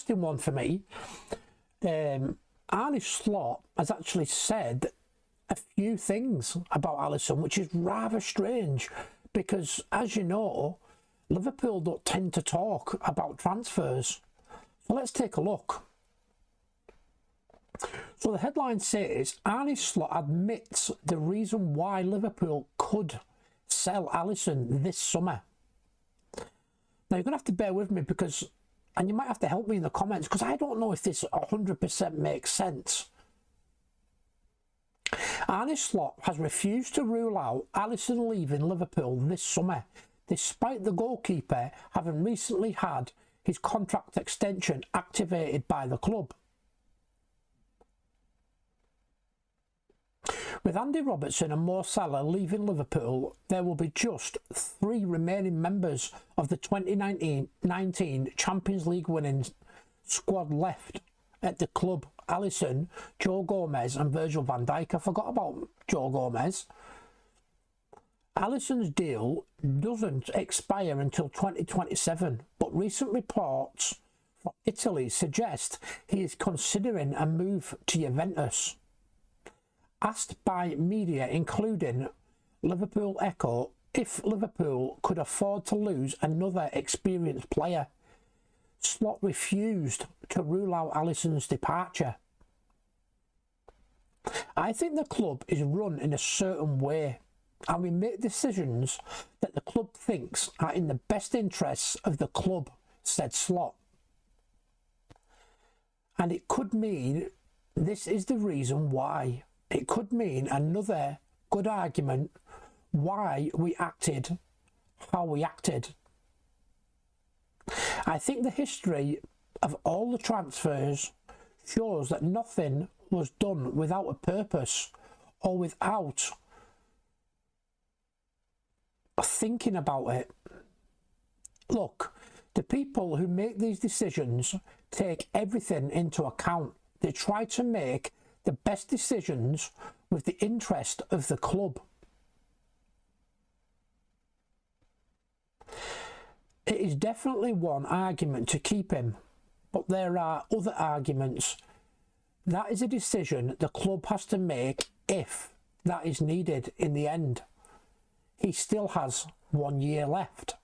interesting one for me. Arne Slot has actually said a few things about Alisson, which is rather strange because, as you know, Liverpool don't tend to talk about transfers. So let's take a look. So the headline says, Arne Slot admits the reason why Liverpool could sell Alisson this summer. Now you're going to have to bear with me because, and you might have to help me in the comments, because I don't know if this 100% makes sense. Arne Slot has refused to rule out Alisson leaving Liverpool this summer, despite the goalkeeper having recently had his contract extension activated by the club. With Andy Robertson and Mo Salah leaving Liverpool, there will be just 3 remaining members of the 2019 Champions League winning squad left at the club: Alisson, Joe Gomez and Virgil van Dijk. I forgot about Joe Gomez. Alisson's deal doesn't expire until 2027, but recent reports from Italy suggest he is considering a move to Juventus. Asked by media including Liverpool Echo if Liverpool could afford to lose another experienced player, Slot refused to rule out Alisson's departure. I think the club is run in a certain way, and we make decisions that the club thinks are in the best interests of the club, said Slot. And it could mean this is the reason why. It could mean another good argument why we acted how we acted. I think the history of all the transfers shows that nothing was done without a purpose or without thinking about it. Look, the people who make these decisions take everything into account. They try to make the best decisions with the interest of the club. It is definitely one argument to keep him, but there are other arguments. That is a decision the club has to make if that is needed in the end. He still has 1 year left.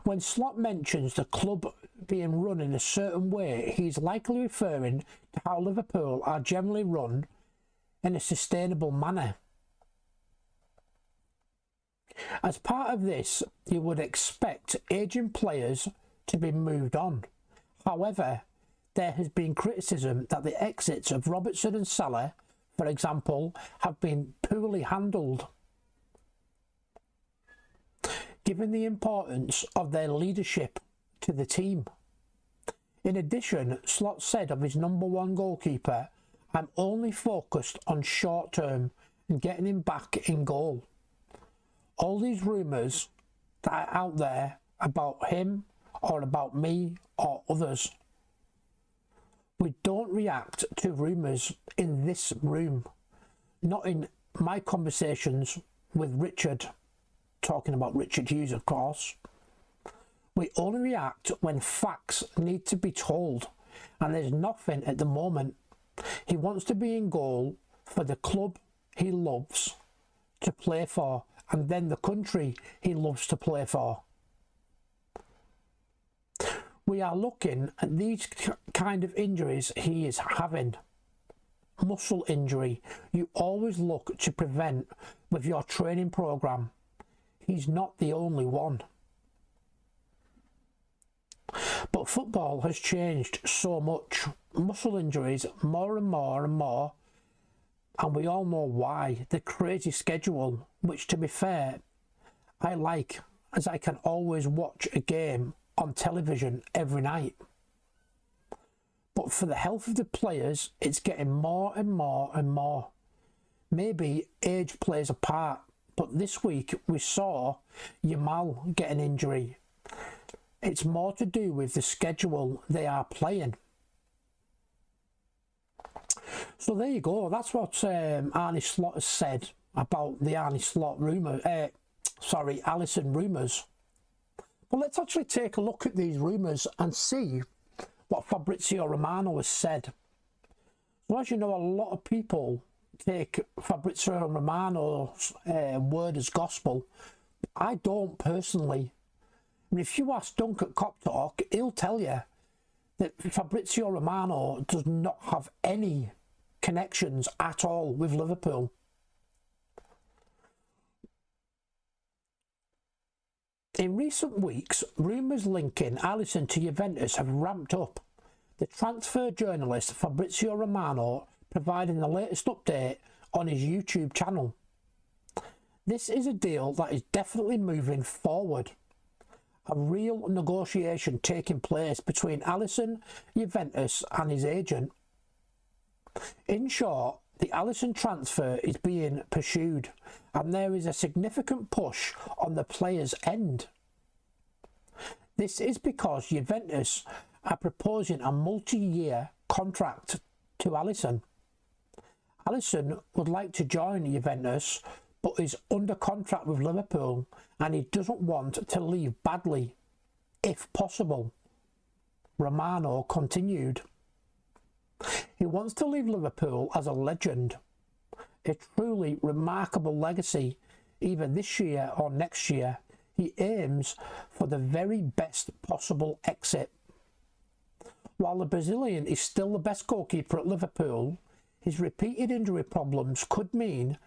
When Slot mentions the club being run in a certain way, he's likely referring to how Liverpool are generally run in a sustainable manner. As part of this, you would expect aging players to be moved on. However, there has been criticism that the exits of Robertson and Salah, for example, have been poorly handled, given the importance of their leadership to the team. In addition, Slot said of his number one goalkeeper, "I'm only focused on short term and getting him back in goal." All these rumours that are out there about him or about me or others, we don't react to rumours in this room. Not in my conversations with Richard, talking about Richard Hughes of course. We only react when facts need to be told, and there's nothing at the moment. He wants to be in goal for the club he loves to play for, and then the country he loves to play for. We are looking at these kind of injuries he is having. Muscle injury, you always look to prevent with your training programme. He's not the only one. But football has changed so much. Muscle injuries more and more and more, and we all know why. The crazy schedule, which to be fair, I like, as I can always watch a game on television every night. But for the health of the players, it's getting more and more and more. Maybe age plays a part, but this week we saw Yamal get an injury. It's more to do with the schedule they are playing. So there you go. That's what Arne Slot has said about the Arne Slot rumour. Alisson rumours. Well, let's actually take a look at these rumours and see what Fabrizio Romano has said. So as you know, a lot of people take Fabrizio Romano's word as gospel. I don't personally. I mean, if you ask Dunk at Cop Talk, he'll tell you that Fabrizio Romano does not have any connections at all with Liverpool. In recent weeks, rumours linking Alisson to Juventus have ramped up. The transfer journalist Fabrizio Romano providing the latest update on his YouTube channel. This is a deal that is definitely moving forward. A real negotiation taking place between Alisson, Juventus and his agent. In short, the Alisson transfer is being pursued and there is a significant push on the player's end. This is because Juventus are proposing a multi-year contract to Alisson. Alisson would like to join Juventus but is under contract with Liverpool and he doesn't want to leave badly, if possible. Romano continued. He wants to leave Liverpool as a legend, a truly remarkable legacy. Either this year or next year, he aims for the very best possible exit. While the Brazilian is still the best goalkeeper at Liverpool, his repeated injury problems could mean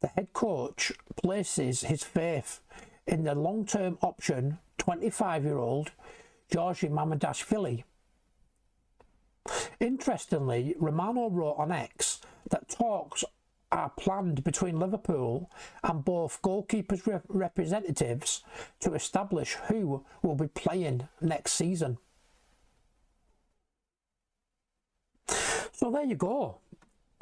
the head coach places his faith in the long-term option 25-year-old Georgi Mamardashvili. Interestingly, Romano wrote on X that talks are planned between Liverpool and both goalkeepers' representatives to establish who will be playing next season. So there you go.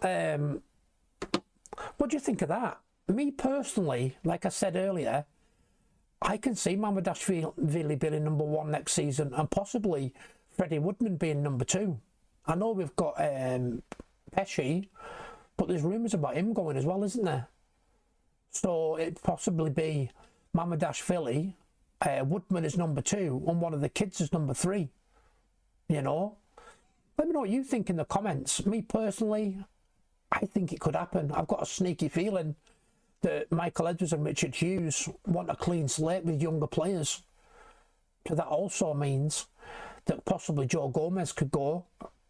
What do you think of that? Me personally, like I said earlier, I can see Mamardashvili being number one next season and possibly Freddie Woodman being number two. I know we've got Pesci, but there's rumours about him going as well, isn't there? So it'd possibly be Mamardashvili, Woodman is number two, and one of the kids is number three. You know? Let me know what you think in the comments. Me personally, I think it could happen. I've got a sneaky feeling that Michael Edwards and Richard Hughes want a clean slate with younger players. So that also means that possibly Joe Gomez could go,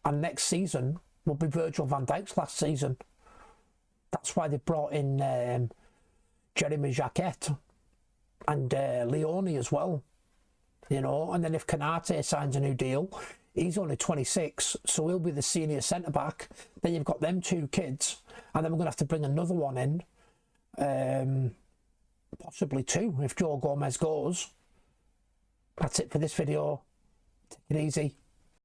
and next season will be Virgil van Dijk's last season. That's why they brought in Jeremy Jacquet and Leone as well. You know, and then if Canate signs a new deal, he's only 26, so he'll be the senior centre-back. Then you've got them two kids, and then we're going to have to bring another one in. Possibly two, if Joe Gomez goes. That's it for this video. Take it easy.